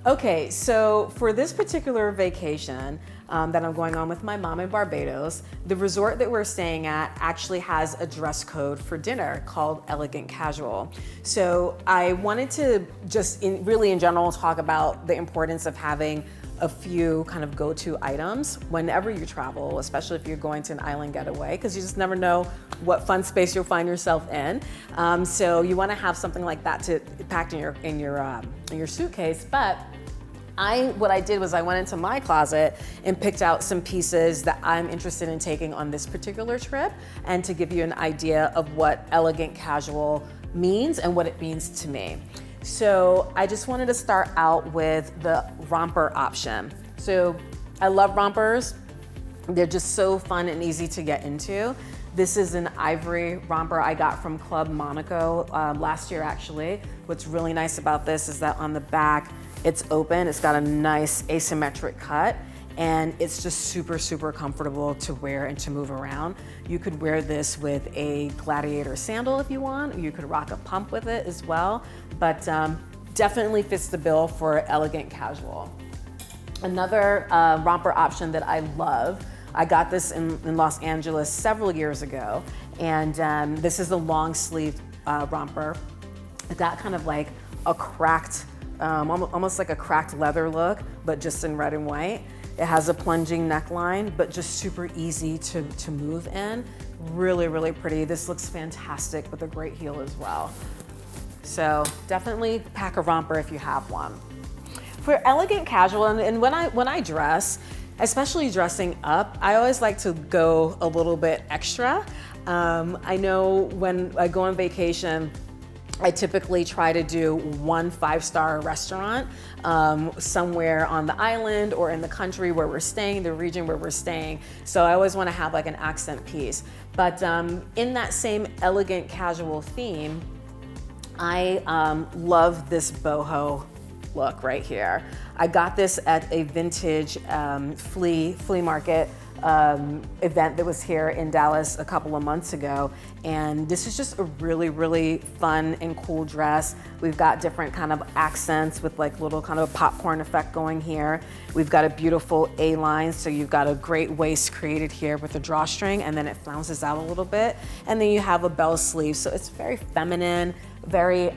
Okay, so for this particular vacation that I'm going on with my mom in Barbados, the resort that we're staying at actually has a dress code for dinner called Elegant Casual. So I wanted to just really in general talk about the importance of having a few kind of go-to items whenever you travel, especially if you're going to an island getaway, because you just never know what fun space you'll find yourself in. So you want to have something like that to packed in your suitcase. But what I did was I went into my closet and picked out some pieces that I'm interested in taking on this particular trip, and to give you an idea of what elegant casual means and what it means to me. So I just wanted to start out with the romper option. So I love rompers. They're just so fun and easy to get into. This is an ivory romper I got from Club Monaco last year actually. What's really nice about this is that on the back, it's open, it's got a nice asymmetric cut, and it's just super, super comfortable to wear and to move around. You could wear this with a gladiator sandal if you want, or you could rock a pump with it as well, but definitely fits the bill for elegant casual. Another romper option that I love, I got this in Los Angeles several years ago, and this is a long sleeve romper. It got kind of like a cracked, almost like a cracked leather look, but just in red and white. It has a plunging neckline, but just super easy to move in. Really, really pretty. This looks fantastic with a great heel as well. So definitely pack a romper if you have one. For elegant casual, and when I dress, especially dressing up, I always like to go a little bit extra. I know when I go on vacation, I typically try to do one 5-star restaurant somewhere on the island or in the country where we're staying, the region where we're staying. So I always want to have like an accent piece. But in that same elegant casual theme, I love this boho look right here. I got this at a vintage flea market event that was here in Dallas a couple of months ago, and this is just a really, really fun and cool dress. We've got different kind of accents with like little kind of popcorn effect going here. We've got a beautiful A-line, so you've got a great waist created here with a drawstring, and then it flounces out a little bit, and then you have a bell sleeve, so it's very feminine, very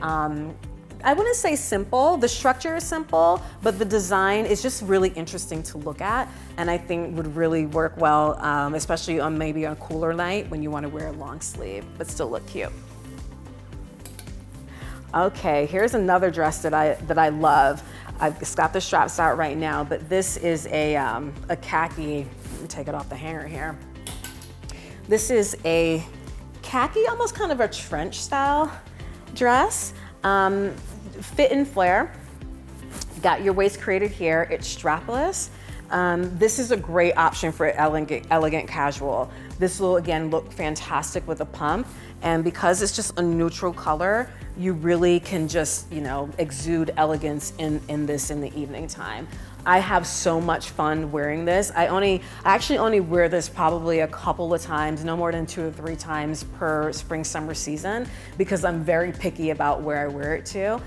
I wouldn't say simple. The structure is simple, but the design is just really interesting to look at, and I think would really work well, especially on maybe on a cooler night when you want to wear a long sleeve, but still look cute. Okay, here's another dress that I love. I've just got the straps out right now, but this is a khaki. Let me take it off the hanger here. This is a khaki, almost kind of a trench style dress. Fit and flare. Got your waist created here. It's strapless. This is a great option for elegant casual. This will again look fantastic with a pump, and because it's just a neutral color, you really can just, you know, exude elegance in this in the evening time. I have so much fun wearing this. I actually only wear this probably a couple of times, no more than 2 or 3 times per spring, summer season, because I'm very picky about where I wear it to.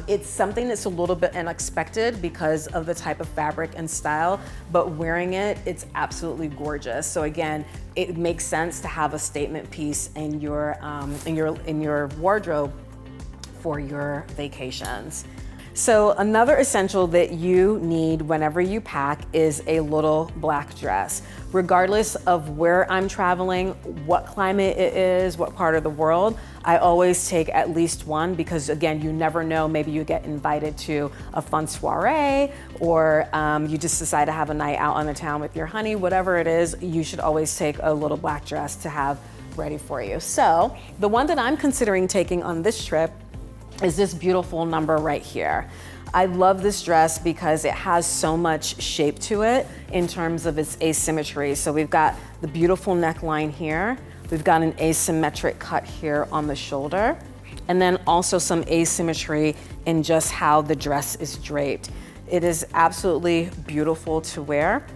It's something that's a little bit unexpected because of the type of fabric and style, but wearing it, it's absolutely gorgeous. So again, it makes sense to have a statement piece in your wardrobe for your vacations. So another essential that you need whenever you pack is a little black dress. Regardless of where I'm traveling, what climate it is, what part of the world, I always take at least one, because again, you never know, maybe you get invited to a fun soiree, or you just decide to have a night out on the town with your honey, whatever it is, you should always take a little black dress to have ready for you. So the one that I'm considering taking on this trip is this beautiful number right here. I love this dress because it has so much shape to it in terms of its asymmetry. So we've got the beautiful neckline here. We've got an asymmetric cut here on the shoulder, and then also some asymmetry in just how the dress is draped. It is absolutely beautiful to wear.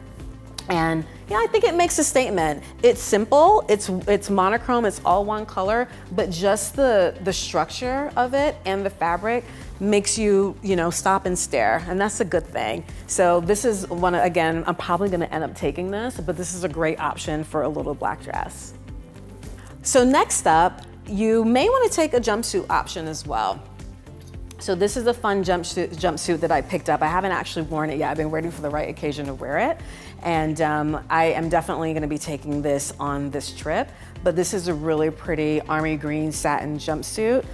And yeah, I think it makes a statement. It's simple, it's monochrome, it's all one color, but just the structure of it and the fabric makes you, stop and stare, and that's a good thing. So this is one, again, I'm probably gonna end up taking this, but this is a great option for a little black dress. So next up, you may wanna take a jumpsuit option as well. So this is a fun jumpsuit that I picked up. I haven't actually worn it yet. I've been waiting for the right occasion to wear it. And I am definitely gonna be taking this on this trip, but this is a really pretty army green satin jumpsuit.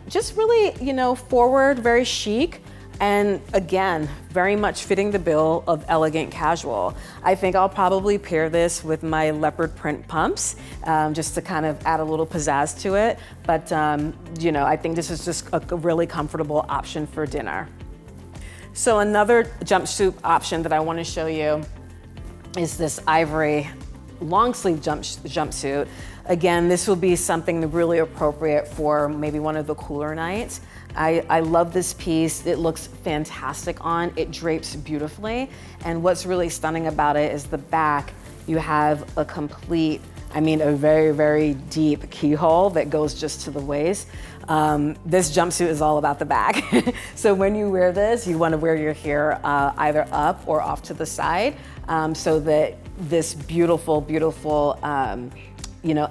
Just really, forward, very chic. And again, very much fitting the bill of elegant casual. I think I'll probably pair this with my leopard print pumps, just to kind of add a little pizzazz to it. But I think this is just a really comfortable option for dinner. So another jumpsuit option that I want to show you is this ivory long sleeve jumpsuit. Again, this will be something really appropriate for maybe one of the cooler nights. I love this piece. It looks fantastic on. It drapes beautifully. And what's really stunning about it is the back. You have a complete, a very, very deep keyhole that goes just to the waist. This jumpsuit is all about the back. So when you wear this, you want to wear your hair either up or off to the side, so that this beautiful, beautiful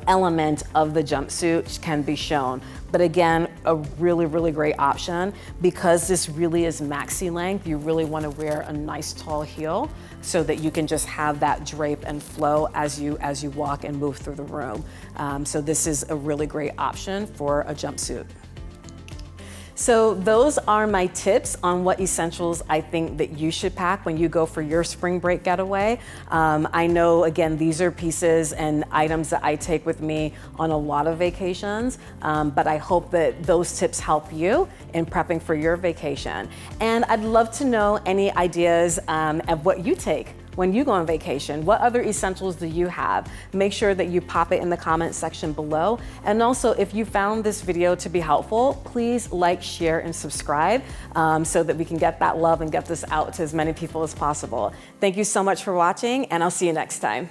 element of the jumpsuit can be shown. But again, a really, really great option because this really is maxi length. You really want to wear a nice tall heel so that you can just have that drape and flow as you walk and move through the room. So this is a really great option for a jumpsuit. So those are my tips on what essentials I think that you should pack when you go for your spring break getaway. I know, again, these are pieces and items that I take with me on a lot of vacations, but I hope that those tips help you in prepping for your vacation. And I'd love to know any ideas of what you take when you go on vacation. What other essentials do you have? Make sure that you pop it in the comment section below. And also, if you found this video to be helpful, please like, share, and subscribe so that we can get that love and get this out to as many people as possible. Thank you so much for watching, and I'll see you next time.